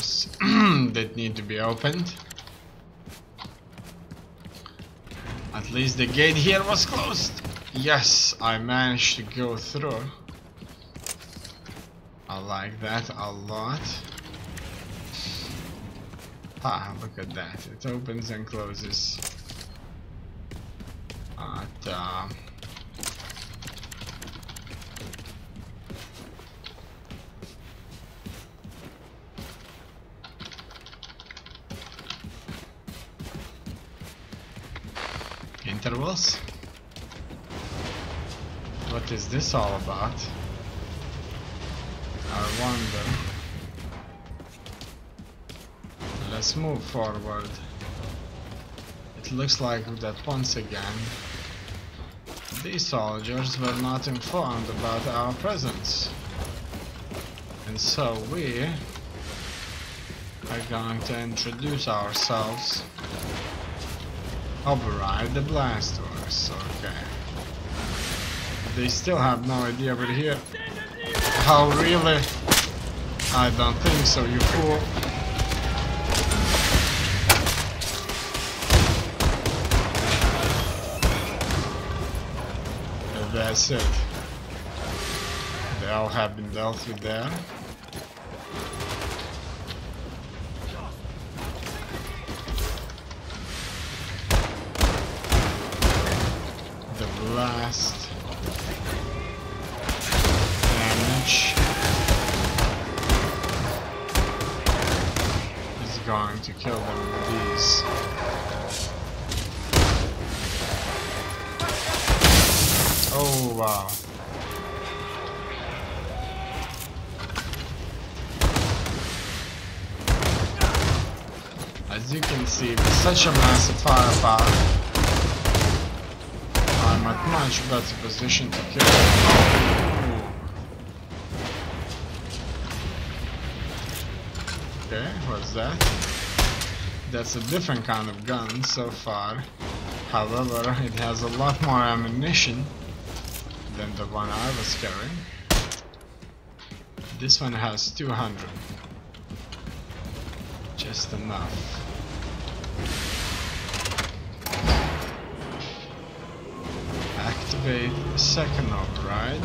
doors that need to be opened. At least the gate here was closed. Yes, I managed to go through. I like that a lot. Ah, look at that. It opens and closes. Intervals? What is this all about? I wonder. Let's move forward. It looks like that once again these soldiers were not informed about our presence, and so we are going to introduce ourselves. Override the blast doors. Okay. They still have no idea we're here. How, really? I don't think so, you fool. That's it. They all have been dealt with there. The blast damage is going to kill them with these. Oh wow. As you can see, with such a massive firepower, I'm at much better position to kill them. Okay, what's that? That's a different kind of gun so far. However, it has a lot more ammunition than the one I was carrying. This one has 200. Just enough. Activate the second override.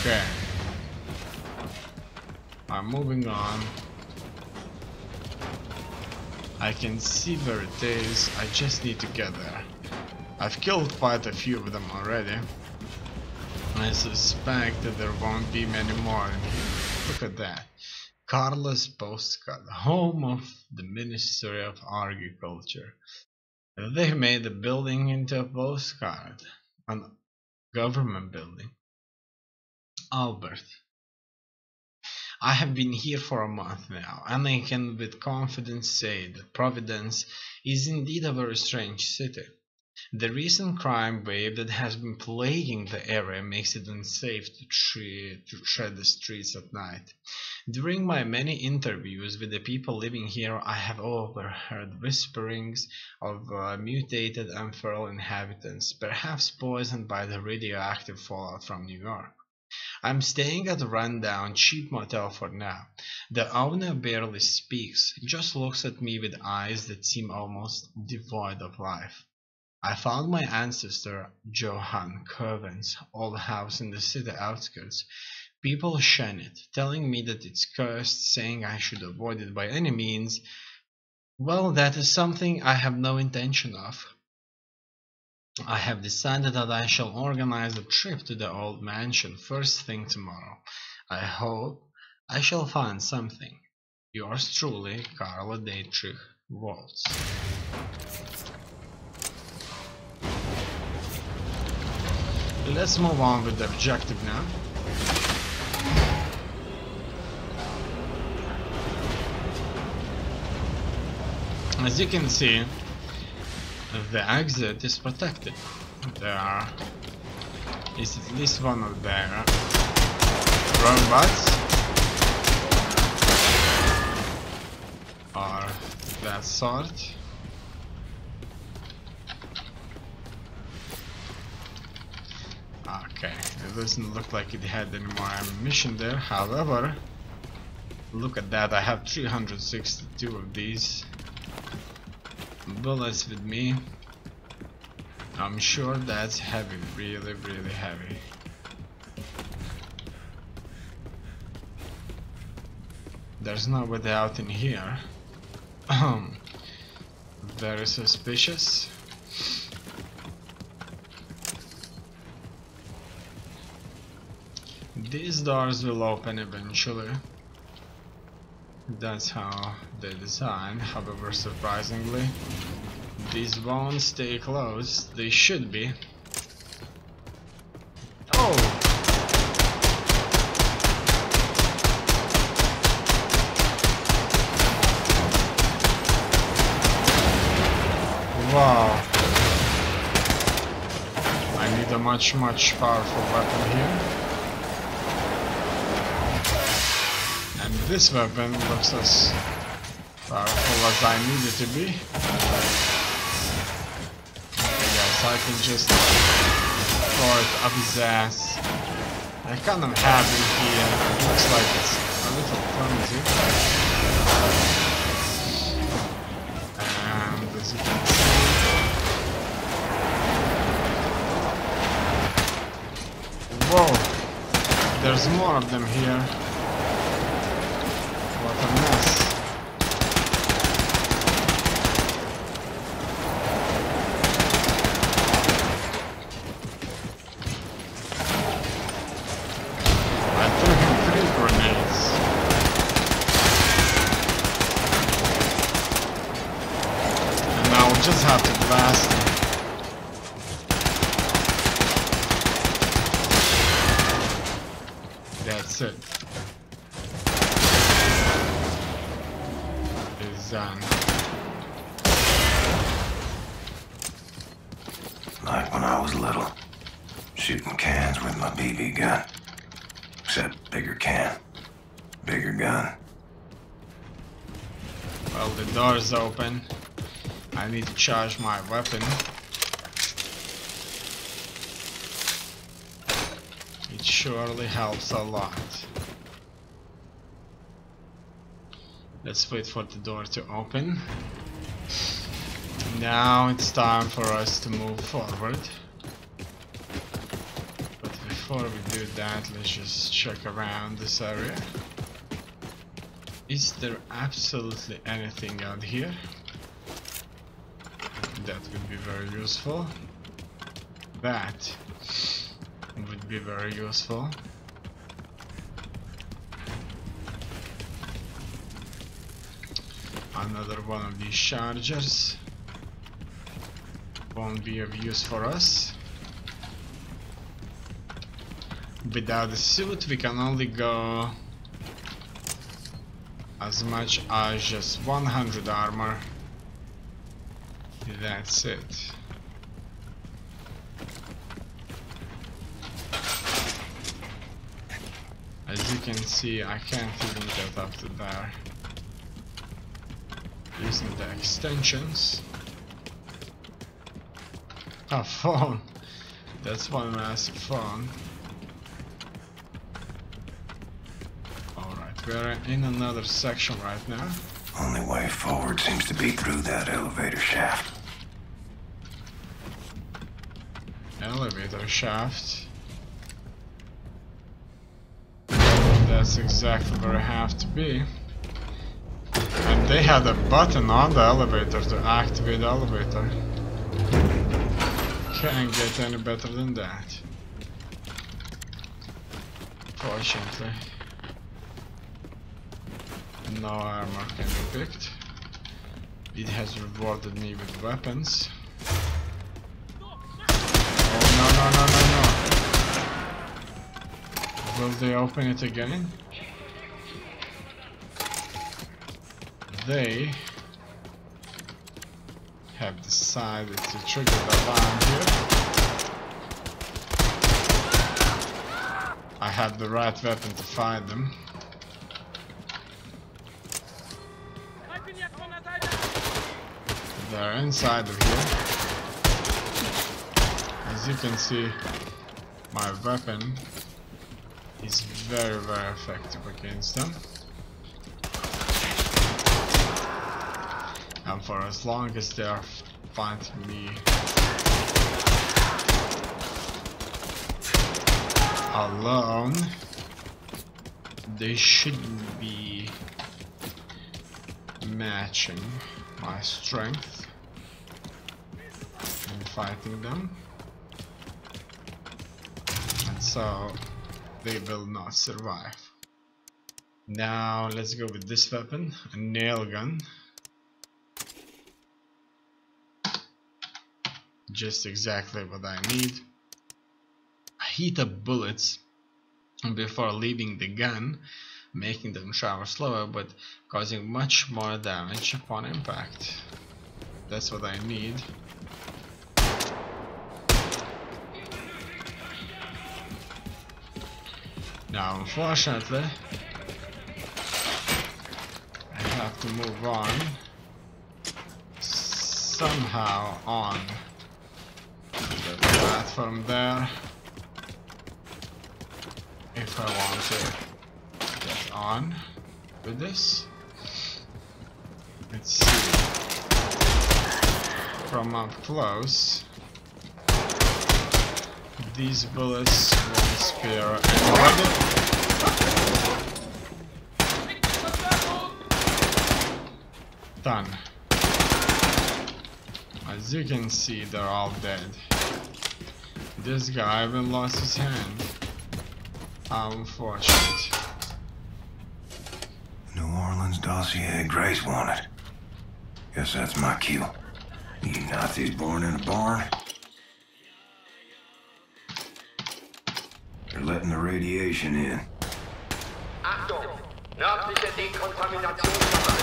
Okay. I'm moving on. I can see where it is, I just need to get there. I've killed quite a few of them already. I suspect that there won't be many more in here. Look at that. Colossus postcard, home of the Ministry of Agriculture. They've made the building into a postcard. A government building. Albert. I have been here for a month now, and I can with confidence say that Providence is indeed a very strange city. The recent crime wave that has been plaguing the area makes it unsafe to tread the streets at night. During my many interviews with the people living here, I have overheard whisperings of mutated and feral inhabitants, perhaps poisoned by the radioactive fallout from New York. I'm staying at a rundown, cheap motel for now. The owner barely speaks, just looks at me with eyes that seem almost devoid of life. I found my ancestor Johann Kerven's old house in the city outskirts. People shun it, telling me that it's cursed, saying I should avoid it by any means. Well, that is something I have no intention of. I have decided that I shall organize a trip to the old mansion first thing tomorrow. I hope I shall find something. Yours truly, Carla Dietrich Waltz. Let's move on with the objective now. As you can see, the exit is protected. There is at least one of their robots or that sort. Okay, it doesn't look like it had any more ammunition there. However, Look at that, I have 362 of these bullets with me. I'm sure that's heavy, really, really heavy. There's nobody out in here. Very suspicious. These doors will open eventually. That's how they design. However, surprisingly, these won't stay closed. They should be. Oh! Wow. I need a much powerful weapon here. And this weapon looks as powerful as I need it to be. Yes, I can just throw it up his ass. I kind of have it here. It looks like it's a little clumsy. And as you can see, whoa! There's more of them here. What a mess. I threw him 3 grenades. And now I'll just have to blast him. That's it. It's done. Like when I was little, shooting cans with my BB gun. Except bigger can, bigger gun. Well, the door's open. I need to charge my weapon. It surely helps a lot. Let's wait for the door to open. Now it's time for us to move forward. But before we do that, let's just check around this area. Is there absolutely anything out here? That would be very useful. That would be very useful. Another one of these chargers won't be of use for us. Without the suit we can only go as much as just 100 armor. That's it. As you can see, I can't even get up to there using the extensions. A phone. That's one massive phone. Alright, we're in another section right now. Only way forward seems to be through that elevator shaft. Elevator shaft. That's exactly where I have to be. And they had a button on the elevator to activate the elevator. Can't get any better than that. Fortunately. No armor can be picked. It has rewarded me with weapons. Oh no. Will they open it again? They have decided to trigger the alarm here. I have the right weapon to fight them. They're inside of here. As you can see, my weapon is very effective against them. And for as long as they are fighting me alone, they shouldn't be matching my strength in fighting them, and so they will not survive. Now let's go with this weapon, a nail gun. Just exactly what I need. Heat up bullets before leaving the gun, making them travel slower but causing much more damage upon impact. That's what I need. Now unfortunately I have to move on somehow on the platform there if I want to get on with this. Let's see. From up close, these bullets won't spare anybody. Done. As you can see, they're all dead. This guy even lost his hand. How unfortunate. New Orleans dossier Grace wanted. Guess that's my cue. You Nazis born in a barn? They're letting the radiation in. Achtung! Nördliche Dekontaminationskammer.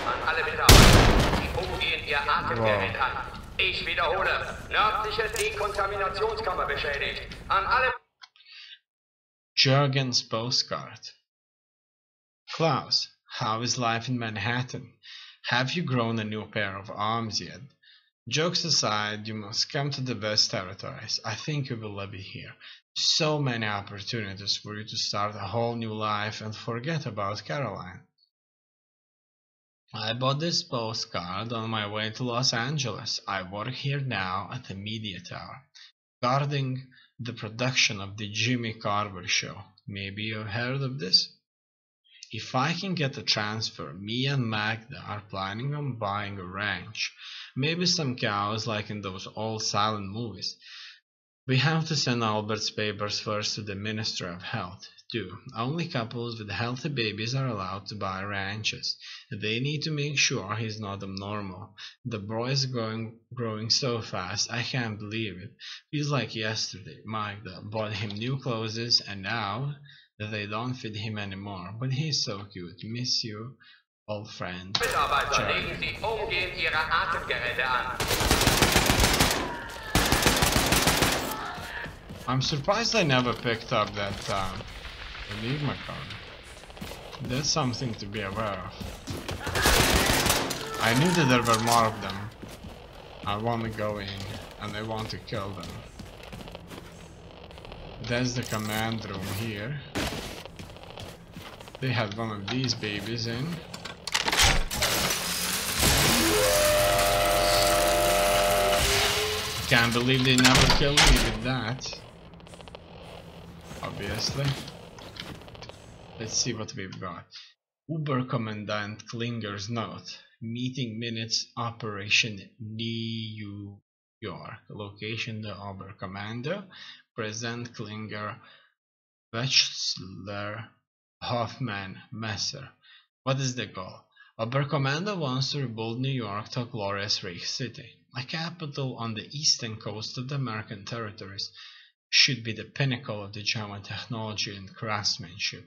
An alle Mitarbeiter, die umgehend ihr Atemgerät an. Ich wiederhole, nördliche Dekontaminationskammer beschädigt. An alle... Jurgen's postcard. Klaus, how is life in Manhattan? Have you grown a new pair of arms yet? Jokes aside, you must come to the West Territories. I think you will love it here. So many opportunities for you to start a whole new life and forget about Caroline. I bought this postcard on my way to Los Angeles. I work here now at the Media Tower, guarding the production of the Jimmy Carver show. Maybe you've heard of this? If I can get a transfer, me and Magda are planning on buying a ranch. Maybe some cows like in those old silent movies. We have to send Albert's papers first to the Minister of Health, too. Only couples with healthy babies are allowed to buy ranches. They need to make sure he's not abnormal. The boy is growing so fast, I can't believe it. Feels like yesterday Magda bought him new clothes and now they don't fit him anymore. But he's so cute. Miss you, old friend. Mitarbeiter, legen Sie umgehend Ihre Atemgeräte an. I'm surprised I never picked up that Enigma card. That's something to be aware of. I knew that there were more of them. I want to go in and I want to kill them. That's the command room here. They had one of these babies in. Can't believe they never killed me with that. Obviously. Let's see what we've got. Oberkommandant Klinger's note. Meeting minutes, Operation New York. Location the Oberkommando. Present Klinger, Wechsler, Hoffman, Messer. What is the goal? Oberkommando wants to rebuild New York to a glorious Reich city. A capital on the eastern coast of the American territories should be the pinnacle of the German technology and craftsmanship.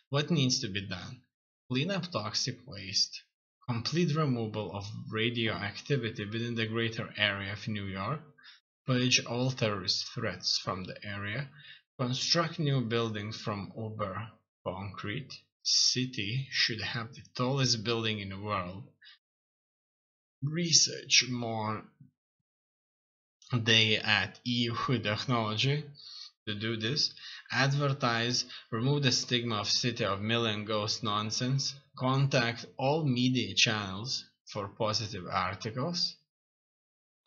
What needs to be done? Clean up toxic waste, complete removal of radioactivity within the greater area of New York, purge all terrorist threats from the area, construct new buildings from Ober concrete. City should have the tallest building in the world. Research more day at EU Technology to do this. Advertise, remove the stigma of City of Million Ghost nonsense. Contact all media channels for positive articles.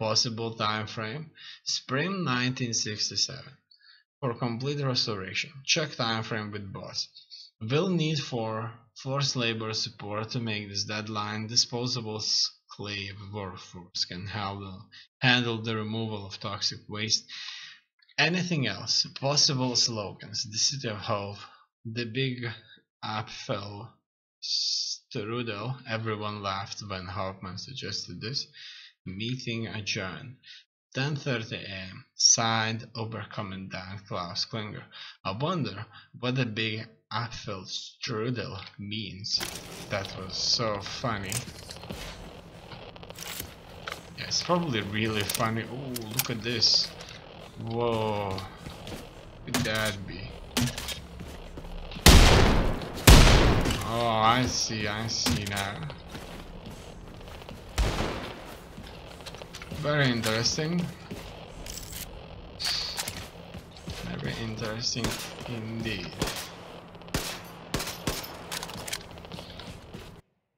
Possible time frame: spring 1967. For complete restoration, check time frame with boss. Will need for forced labor support to make this deadline. Disposable slave workforce can handle the removal of toxic waste. Anything else? Possible slogans: the City of Hope, the Big Apfel Strudel. Everyone laughed when Hauptmann suggested this. Meeting adjourned. 10:30 a.m. Signed, Oberkommandant Klaus Klinger. I wonder what the Big Apfel Strudel means. That was so funny. Yeah, it's probably really funny. Oh, look at this. Whoa. Could that be? Oh, I see now. Very interesting. Very interesting indeed.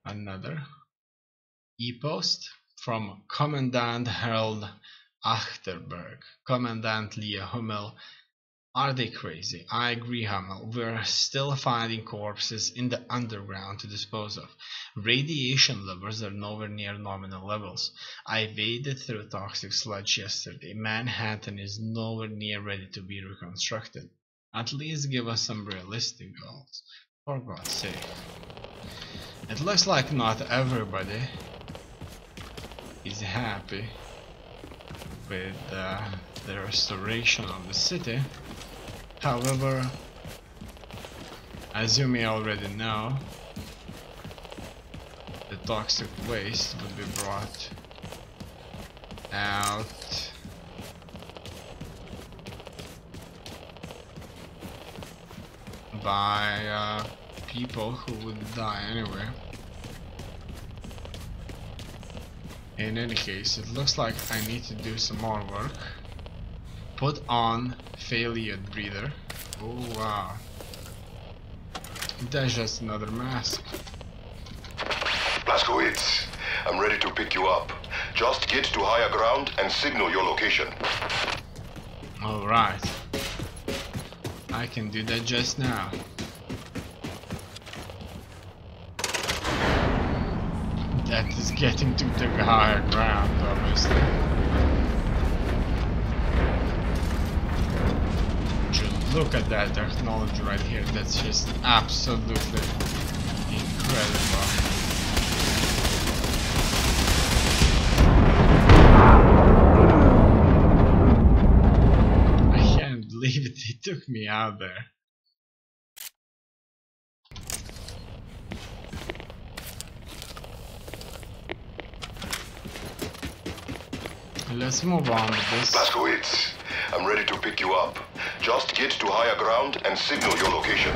Another e-post from Commandant Harold Achterberg. Commandant Leah Hummel. Are they crazy? I agree, Hummel. We're still finding corpses in the underground to dispose of. Radiation levels are nowhere near nominal levels. I waded through toxic sludge yesterday. Manhattan is nowhere near ready to be reconstructed. At least give us some realistic goals. For God's sake. It looks like not everybody is happy with the restoration of the city. However, as you may already know, the toxic waste will be brought out by people who would die anyway. In any case, it looks like I need to do some more work. Put on failure breather. Oh wow. That's just another mask. Blazkowicz, I'm ready to pick you up. Just get to higher ground and signal your location. Alright. I can do that just now. That is getting to the higher ground, obviously. Just look at that technology right here. That's just absolutely incredible. I can't believe it. They took me out there. Let's move on with this. Blazkowicz, I'm ready to pick you up. Just get to higher ground and signal your location.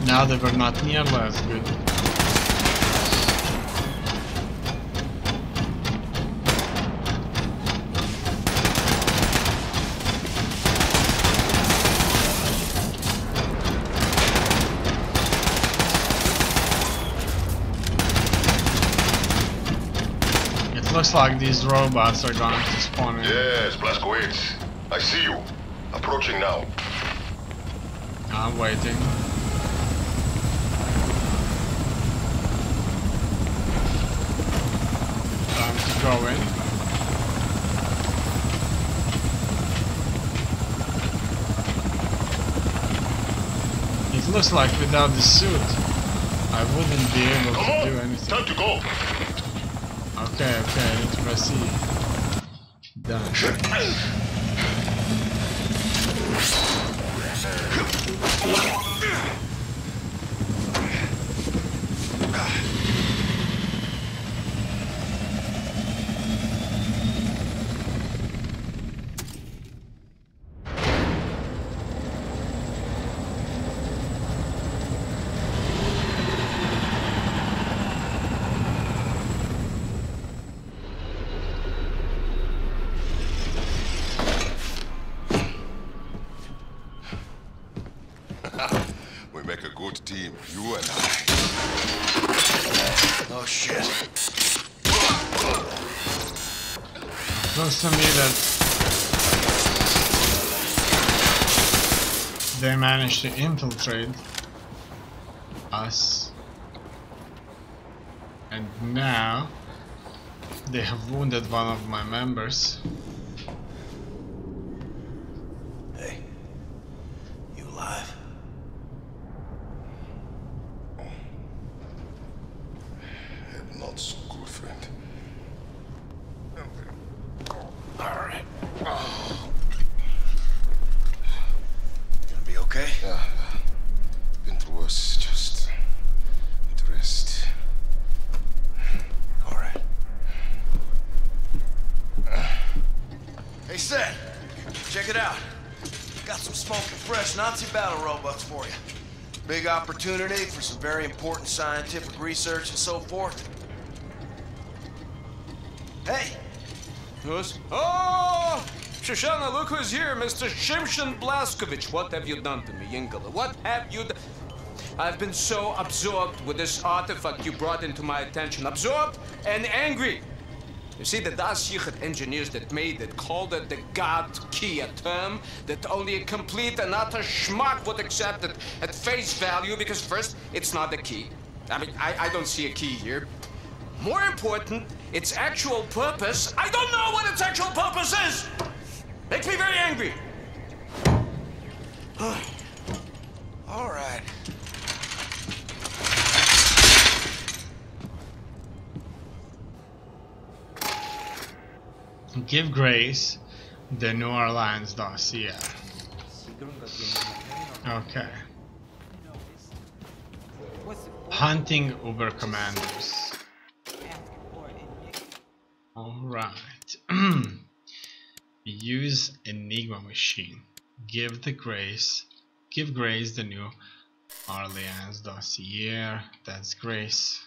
Now they were not nearly as good. Looks like these robots are going to spawn in. Yes, Blazkowicz. I see you. Approaching now. I'm waiting. Time to go in. It looks like without the suit, I wouldn't be able to do anything. Time to go. Okay, let's proceed. Done. make a good team, you and I. Oh shit. Looks to me that they managed to infiltrate us, and now they have wounded one of my members. Hey, you alive? Not so good, friend. Alright. Gonna be okay? Yeah. Been through worse, just need to rest. Alright. Hey, Seth, check it out. Got some smoking fresh Nazi battle robots for you. Big opportunity for some very important scientific research and so forth. Hey! Yes? Oh! Shoshana, look who's here, Mr. Shimshon Blaskovich. What have you done to me, Ingela? What have you done? I've been so absorbed with this artifact you brought into my attention. Absorbed and angry. You see, the Das Yichud engineers that made it called it the God Key, a term that only a complete and utter schmuck would accept it at face value, because first, it's not a key. I mean, I don't see a key here. More important, its actual purpose. I don't know what its actual purpose is! Makes me very angry. All right. Give Grace the New Orleans dossier. Okay. Hunting Uber commanders. Alright. Use Enigma machine. Give Grace the New Orleans dossier. That's Grace.